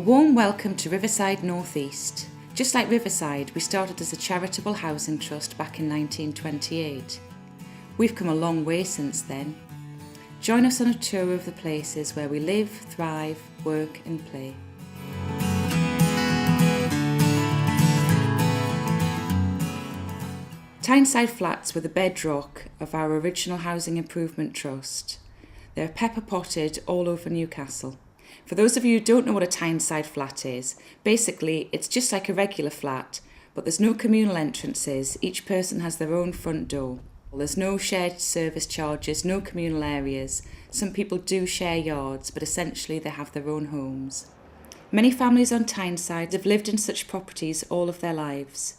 warm welcome to Riverside North East. Just like Riverside, we started as a charitable housing trust back in 1928. We've come a long way since then. Join us on a tour of the places where we live, thrive, work and play. Tyneside Flats were the bedrock of our original housing improvement trust. They're pepper potted all over Newcastle. For those of you who don't know what a Tyneside flat is, basically it's just like a regular flat, but there's no communal entrances, each person has their own front door. There's no shared service charges, no communal areas. Some people do share yards, but essentially they have their own homes. Many families on Tyneside have lived in such properties all of their lives.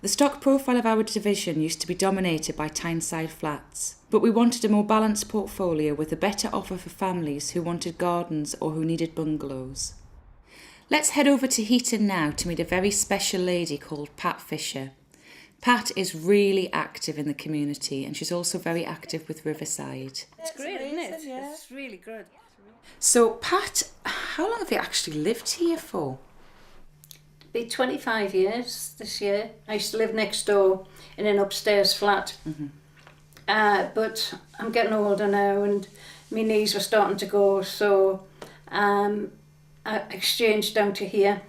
The stock profile of our division used to be dominated by Tyneside Flats, but we wanted a more balanced portfolio with a better offer for families who wanted gardens or who needed bungalows. Let's head over to Heaton now to meet a very special lady called Pat Fisher. Pat is really active in the community and she's also very active with Riverside. It's great, isn't it? Yeah. It's really good. So Pat, how long have you actually lived here for? It'll be 25 years this year. I used to live next door in an upstairs flat. But I'm getting older now and my knees were starting to go, so I exchanged down to here.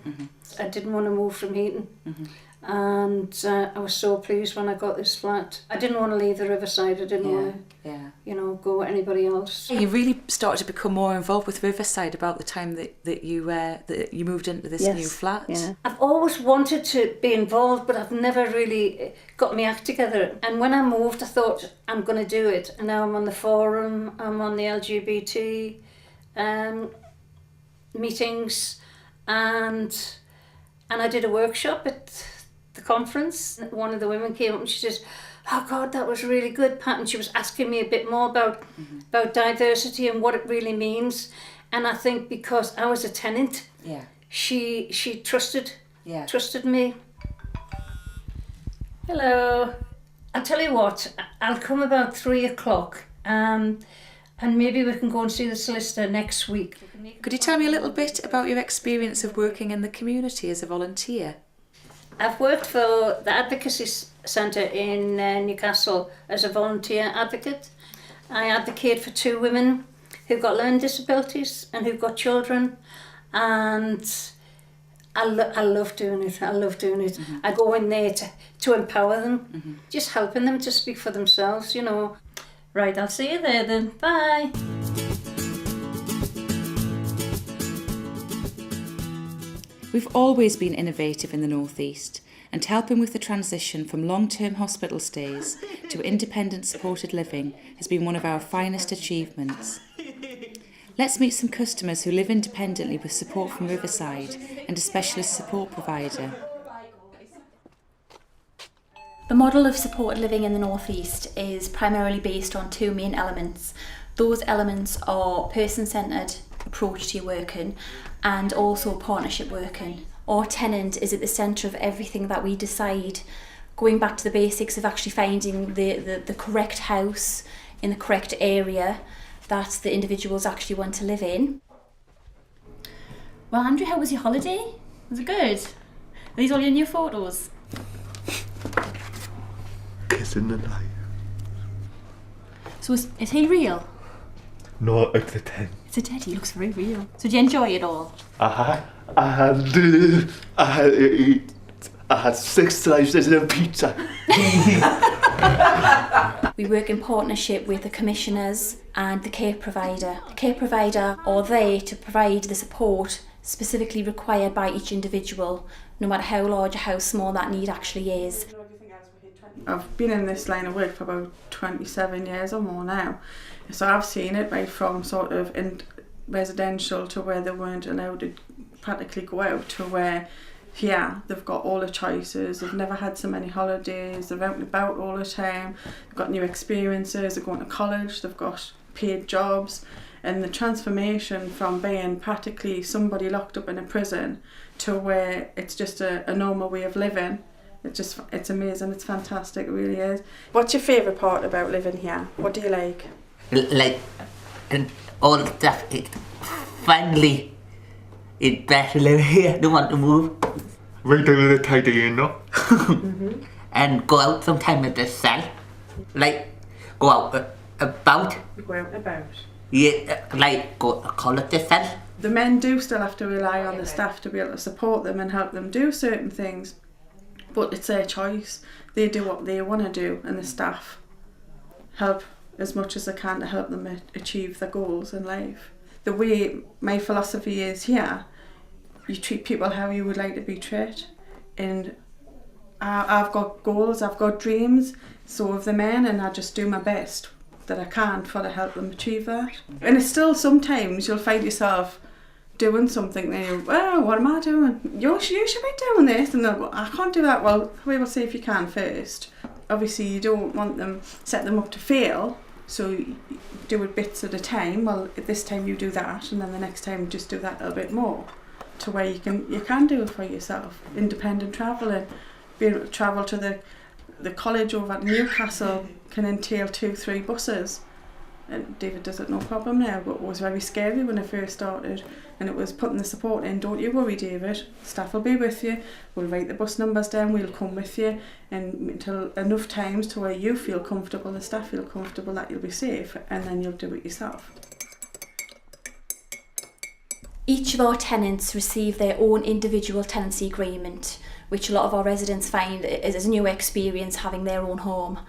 I didn't want to move from Heaton. And I was so pleased when I got this flat. I didn't want to leave the Riverside. I didn't want to, go with anybody else. You really started to become more involved with Riverside about the time that you moved into this new flat. Yeah. I've always wanted to be involved, but I've never really got my act together. And when I moved, I thought I'm going to do it. And now I'm on the forum. I'm on the LGBT meetings, and I did a workshop at the conference. One of the women came up and she says, "Oh God, that was really good, Pat." And she was asking me a bit more about diversity and what it really means. And I think because I was a tenant, she trusted me. Hello. I'll tell you what, I'll come about 3:00 and maybe we can go and see the solicitor next week. Could you tell me a little bit about your experience of working in the community as a volunteer? I've worked for the Advocacy Centre in Newcastle as a volunteer advocate. I advocate for 2 women who've got learning disabilities and who've got children, and I love doing it. I love doing it. I go in there to empower them, just helping them to speak for themselves, Right, I'll see you there then. Bye. We've always been innovative in the North East, and helping with the transition from long-term hospital stays to independent supported living has been one of our finest achievements. Let's meet some customers who live independently with support from Riverside and a specialist support provider. The model of supported living in the North East is primarily based on 2 main elements. Those elements are person-centred approach to your working and also partnership working. Our tenant is at the centre of everything that we decide, going back to the basics of actually finding the correct house in the correct area that the individuals actually want to live in. Well, Andrew, how was your holiday? Was it good? Are these all your new photos? Kissing the night. So is he real? No, it's a 10. It's a teddy, he looks very real. So do you enjoy it all? I had 6 slices of pizza. We work in partnership with the commissioners and the care provider. The care provider are there to provide the support specifically required by each individual, no matter how large or how small that need actually is. I've been in this line of work for about 27 years or more now, so I've seen it right from sort of in residential to where they weren't allowed to practically go out to where they've got all the choices, they've never had so many holidays, they're out and about all the time, they've got new experiences, they're going to college, they've got paid jobs, and the transformation from being practically somebody locked up in a prison to where it's just a normal way of living. It's amazing, it's fantastic, it really is. What's your favourite part about living here? What do you like? Like, and all the stuff, it's friendly, it's better to live here, don't want to move. Right down to the tidy, you know. And go out sometime at the cell. Like, go out about. You go out and about. Yeah, like, call it the cell. The men do still have to rely on the staff to be able to support them and help them do certain things, but it's their choice. They do what they want to do, and the staff help as much as they can to help them achieve their goals in life. The way my philosophy is here, you treat people how you would like to be treated, and I've got goals, I've got dreams, so have the men, and I just do my best that I can for to help them achieve that. And it's still sometimes you'll find yourself doing something and you're, well, what am I doing? You should be doing this, and they'll go, I can't do that. Well, we will see if you can first. Obviously you don't want them, set them up to fail, so you do it bits at a time. Well, at this time you do that, and then the next time just do that a little bit more, to where you can do it for yourself. Independent travelling, being able to travel to the college over at Newcastle can entail 2-3 buses. And David does it no problem now, but it was very scary when I first started, and it was putting the support in. Don't you worry, David, staff will be with you, we'll write the bus numbers down, we'll come with you, and until enough times to where you feel comfortable, the staff feel comfortable that you'll be safe, and then you'll do it yourself. Each of our tenants receive their own individual tenancy agreement, which a lot of our residents find is a new experience having their own home.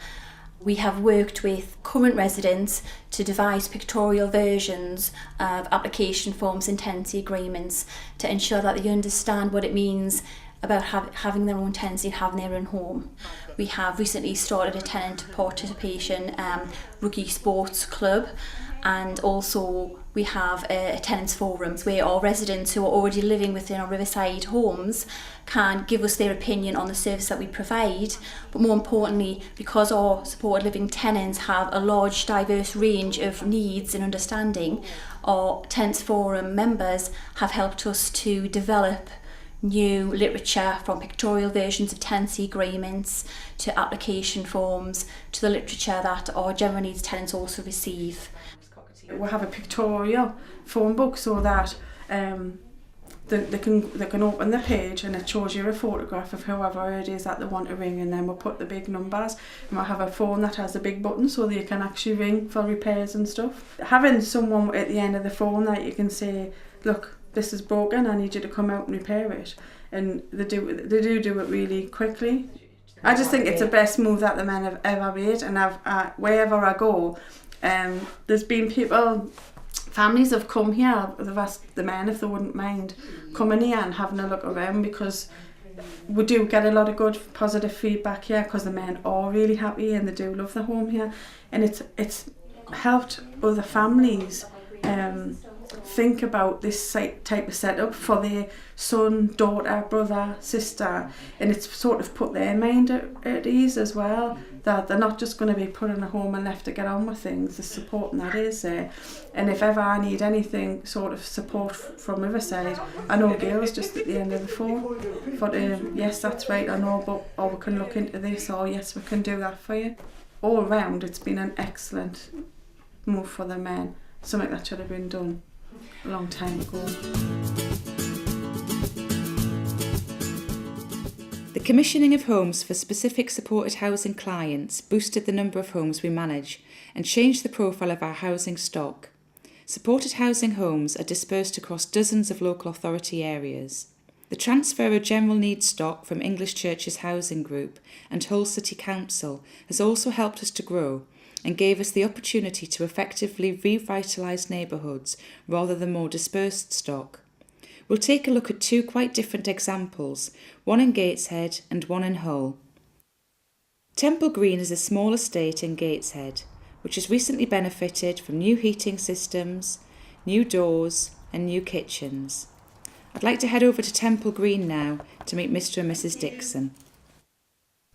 We have worked with current residents to devise pictorial versions of application forms and tenancy agreements to ensure that they understand what it means about having their own tenancy and having their own home. We have recently started a tenant participation rookie sports club, and also we have a tenants forums where our residents who are already living within our Riverside homes can give us their opinion on the service that we provide, but more importantly, because our supported living tenants have a large diverse range of needs and understanding, our tenants forum members have helped us to develop new literature, from pictorial versions of tenancy agreements to application forms to the literature that our general needs tenants also receive. We'll have a pictorial phone book so that they can open the page and it shows you a photograph of whoever it is that they want to ring, and then we'll put the big numbers, and we'll have a phone that has a big button so that you can actually ring for repairs and stuff. Having someone at the end of the phone that you can say, look, this is broken, I need you to come out and repair it, and they do it really quickly. I just think it's the best move that the men have ever made, and wherever I go, there's been families have come here, they've asked the men if they wouldn't mind coming here and having a look around, because we do get a lot of good positive feedback here, because the men are really happy and they do love the home here, and it's helped other families think about this type of setup for their son, daughter, brother, sister, and it's sort of put their mind at ease as well, that they're not just going to be put in a home and left to get on with things. The support and that is there, and if ever I need anything sort of support from Riverside, I know Gail's just at the end of the phone, but yes, that's right, I know, but or we can look into this, or yes, we can do that for you. All round, it's been an excellent move for the men, something that should have been done a long time ago. The commissioning of homes for specific supported housing clients boosted the number of homes we manage and changed the profile of our housing stock. Supported housing homes are dispersed across dozens of local authority areas. The transfer of general needs stock from English Churches Housing Group and Hull City Council has also helped us to grow and gave us the opportunity to effectively revitalise neighbourhoods rather than more dispersed stock. We'll take a look at two quite different examples, one in Gateshead and one in Hull. Temple Green is a small estate in Gateshead, which has recently benefited from new heating systems, new doors and new kitchens. I'd like to head over to Temple Green now to meet Mr. and Mrs. Dixon.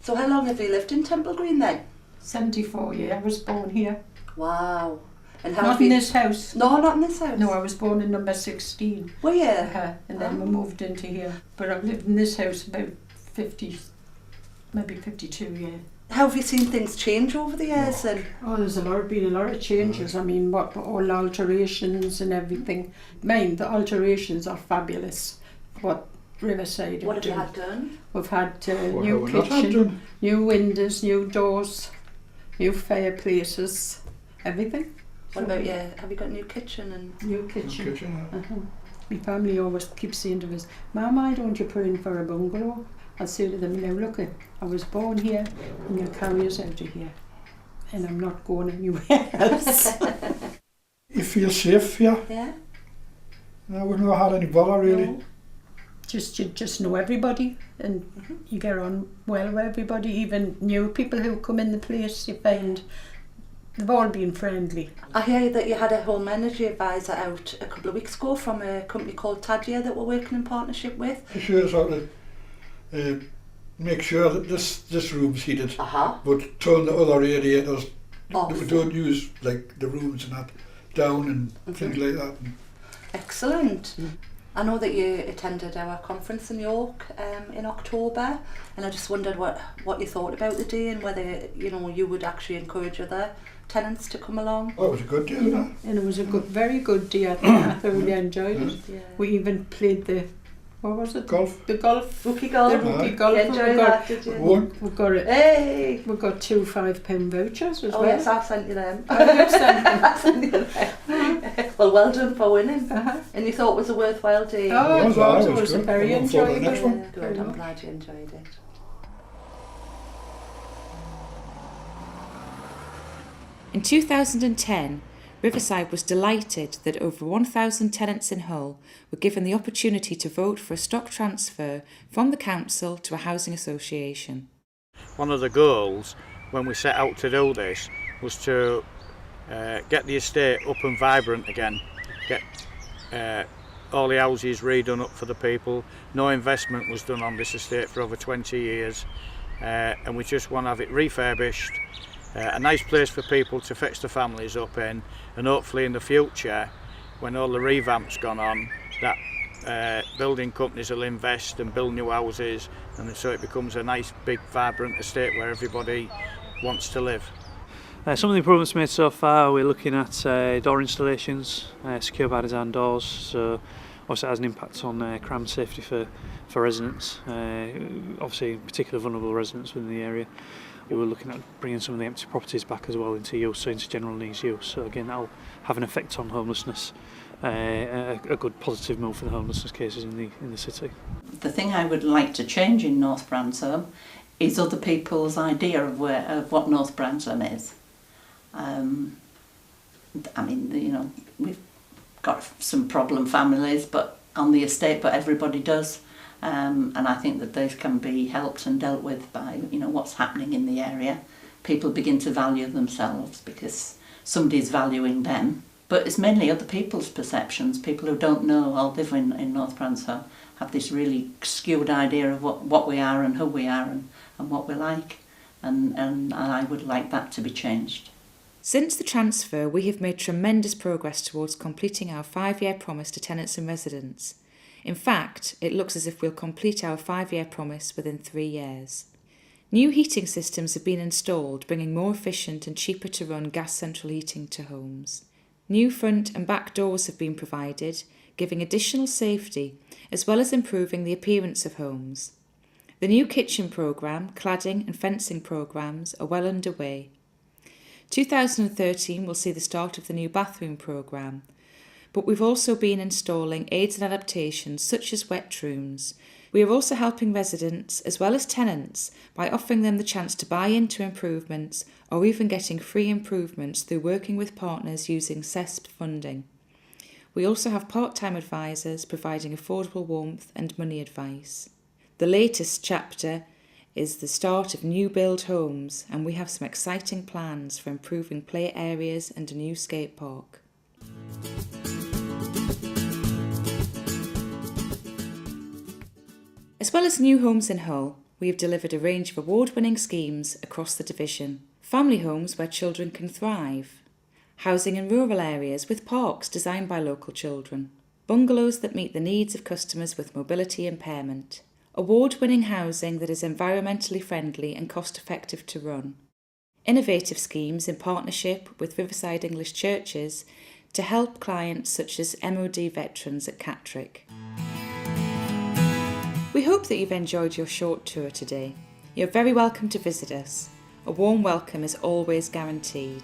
So how long have you lived in Temple Green then? 74 years. I was born here. Wow. And how Not in this house. No, not in this house. No, I was born in number 16. Were you? And then we moved into here. But I've lived in this house about 50, maybe 52 years. How have you seen things change over the years then? Oh, there's been a lot of changes. I mean, what all alterations and everything. The alterations are fabulous. What Riverside What have have you done. had done? We've had What new have we not had kitchen, done? new windows, new doors, new fireplaces, everything. What about you? Have you got a new kitchen and... New kitchen. Kitchen, yeah. My family always keeps saying to us, Mum, why don't you put in for a bungalow? I'll say to them, now look, I was born here and you'll carry us out of here. And I'm not going anywhere else. You feel safe here. Yeah? No, we've not had any bother really. No. You just know everybody and you get on well with everybody, even new people who come in the place, you find they've all been friendly. I hear that you had a home energy advisor out a couple of weeks ago from a company called Tadia that we're working in partnership with. To show us how to make sure that this room's heated, but turn the other radiators Off. that we don't use, like the rooms and that, down and things like that. Excellent. I know that you attended our conference in York in October, and I just wondered what you thought about the day and whether you would actually encourage other tenants to come along. Oh, it was a good day, wasn't it? And it was a very good day. I think I thoroughly enjoyed it. Yeah. We even played what was it? Golf. The golf. Rookie golf. The rookie golf. You enjoyed that, did you? One. We've got it. Hey! We've got 2 £5 vouchers as Oh well. yes, I sent you them. I sent them. I sent you them. Well, well done for winning. And you thought it was a worthwhile day? Oh, it It was, was a good. very I'm looking forward to the enjoyable next one. one. Good, I'm glad you enjoyed it. In 2010, Riverside was delighted that over 1,000 tenants in Hull were given the opportunity to vote for a stock transfer from the council to a housing association. One of the goals when we set out to do this was to get the estate up and vibrant again, get all the houses redone up for the people. No investment was done on this estate for over 20 years and we just want to have it refurbished, a nice place for people to fix their families up in, and hopefully in the future when all the revamp's gone on, that building companies will invest and build new houses, and so it becomes a nice big vibrant estate where everybody wants to live. Some of the improvements made so far, we're looking at door installations, secure by design doors, so obviously it has an impact on crime safety for residents, obviously particularly vulnerable residents within the area. We were looking at bringing some of the empty properties back as well into use, so into general needs use, so again that'll have an effect on homelessness, a good positive move for the homelessness cases in the city. The thing I would like to change in North Bransham is other people's idea of what North Bransham is. I mean, we've got some problem families on the estate, but everybody does. And I think that those can be helped and dealt with by, what's happening in the area. People begin to value themselves because somebody's valuing them. But it's mainly other people's perceptions. People who don't know or live in North Bransham have this really skewed idea of what we are and who we are and what we're like. And I would like that to be changed. Since the transfer, we have made tremendous progress towards completing our 5-year promise to tenants and residents. In fact, it looks as if we'll complete our 5-year promise within 3 years. New heating systems have been installed, bringing more efficient and cheaper to run gas central heating to homes. New front and back doors have been provided, giving additional safety, as well as improving the appearance of homes. The new kitchen programme, cladding and fencing programmes are well underway. 2013 will see the start of the new bathroom programme, but we've also been installing aids and adaptations such as wet rooms. We are also helping residents as well as tenants by offering them the chance to buy into improvements or even getting free improvements through working with partners using CESP funding. We also have part-time advisors providing affordable warmth and money advice. The latest chapter is the start of new build homes, and we have some exciting plans for improving play areas and a new skate park. As well as new homes in Hull, we have delivered a range of award-winning schemes across the division. Family homes where children can thrive. Housing in rural areas with parks designed by local children. Bungalows that meet the needs of customers with mobility impairment. award-winning housing that is environmentally friendly and cost-effective to run, innovative schemes in partnership with Riverside English churches to help clients such as MOD veterans at Catterick. We hope that you've enjoyed your short tour today. You're very welcome to visit us. A warm welcome is always guaranteed.